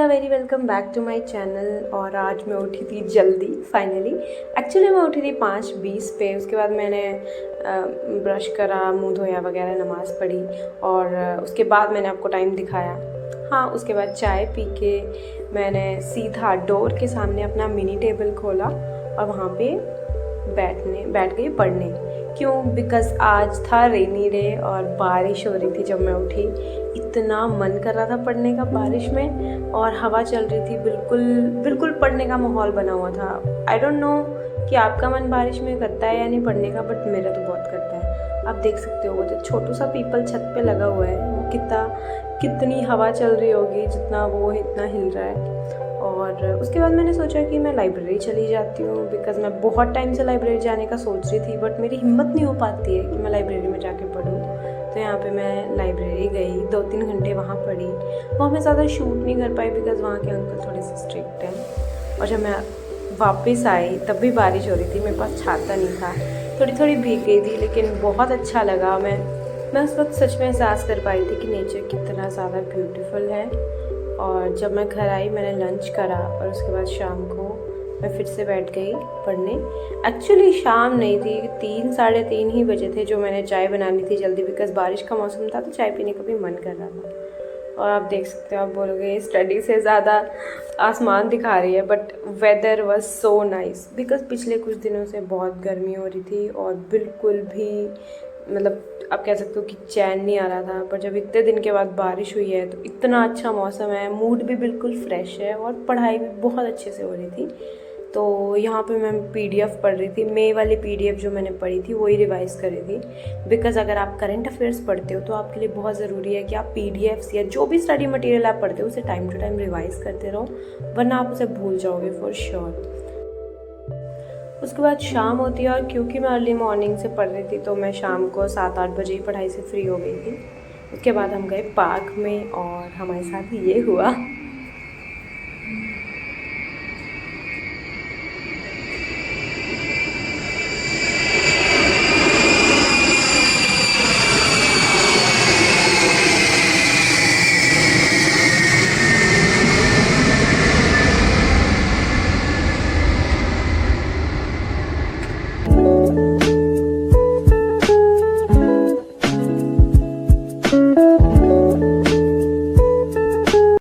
Very welcome back to my channel. और आज मैं उठी थी जल्दी फाइनली। एक्चुअली मैं उठी थी 5:20 पे। उसके बाद मैंने ब्रश करा, मुंह धोया वगैरह, नमाज़ पढ़ी और उसके बाद मैंने आपको टाइम दिखाया। हाँ, उसके बाद चाय पी के मैंने सीधा डोर के सामने अपना मिनी टेबल खोला और वहाँ पे बैठ गई पढ़ने। क्यों? बिकॉज़ आज था रेनी डे और बारिश हो रही थी। जब मैं उठी इतना मन कर रहा था पढ़ने का बारिश में, और हवा चल रही थी, बिल्कुल पढ़ने का माहौल बना हुआ था। आई डोंट नो कि आपका मन बारिश में करता है या नहीं पढ़ने का, बट मेरा तो बहुत करता है। आप देख सकते हो वो जो छोटू सा पीपल छत पे लगा हुआ है, वो कितनी हवा चल रही होगी, जितना वो इतना हिल रहा है। और उसके बाद मैंने सोचा कि मैं लाइब्रेरी चली जाती हूँ, बिकॉज़ मैं बहुत टाइम से लाइब्रेरी जाने का सोच रही थी, बट मेरी हिम्मत नहीं हो पाती है कि मैं लाइब्रेरी में जाके पढूँ। तो यहाँ पे मैं लाइब्रेरी गई, 2-3 घंटे वहाँ पढ़ी। वहाँ मैं ज़्यादा शूट नहीं कर पाई बिकॉज़ वहाँ के अंकल थोड़े से स्ट्रिक्ट हैं। और जब मैं वापस आई तब भी बारिश हो रही थी, मेरे पास छाता नहीं था, थोड़ी भीग गई थी, लेकिन बहुत अच्छा लगा। मैं उस वक्त सच में एहसास कर पाई थी कि नेचर कितना ज़्यादा ब्यूटीफुल है। और जब मैं घर आई मैंने लंच करा और उसके बाद शाम को मैं फिर से बैठ गई पढ़ने। एक्चुअली शाम नहीं थी, 3-3:30 ही बजे थे जो मैंने चाय बनानी थी जल्दी, बिकॉज़ बारिश का मौसम था तो चाय पीने का भी मन कर रहा था। और आप देख सकते हो, आप बोलोगे स्टडी से ज़्यादा आसमान दिखा रही है, but weather was so nice. Because पिछले कुछ दिनों से बहुत गर्मी हो रही थी और बिल्कुल भी मतलब आप कह सकते हो कि चैन नहीं आ रहा था। पर जब इतने दिन के बाद बारिश हुई है तो इतना अच्छा मौसम है, मूड भी बिल्कुल फ्रेश है और पढ़ाई भी बहुत अच्छे से हो रही थी। तो यहाँ पे मैं पीडीएफ पढ़ रही थी। मई वाली पीडीएफ जो मैंने पढ़ी थी वही रिवाइज़ कर रही थी, बिकॉज़ अगर आप करंट अफेयर्स पढ़ते हो तो आपके लिए बहुत ज़रूरी है कि आप पीडीएफ्स या जो भी स्टडी मटेरियल आप पढ़ते हो उसे टाइम टू टाइम रिवाइज़ करते रहो, वरना आप उसे भूल जाओगे फॉर श्योर। उसके बाद शाम होती है, और क्योंकि मैं अर्ली मॉर्निंग से पढ़ रही थी तो मैं शाम को 7-8 बजे ही पढ़ाई से फ्री हो गई थी। उसके बाद हम गए पार्क में और हमारे साथ ये हुआ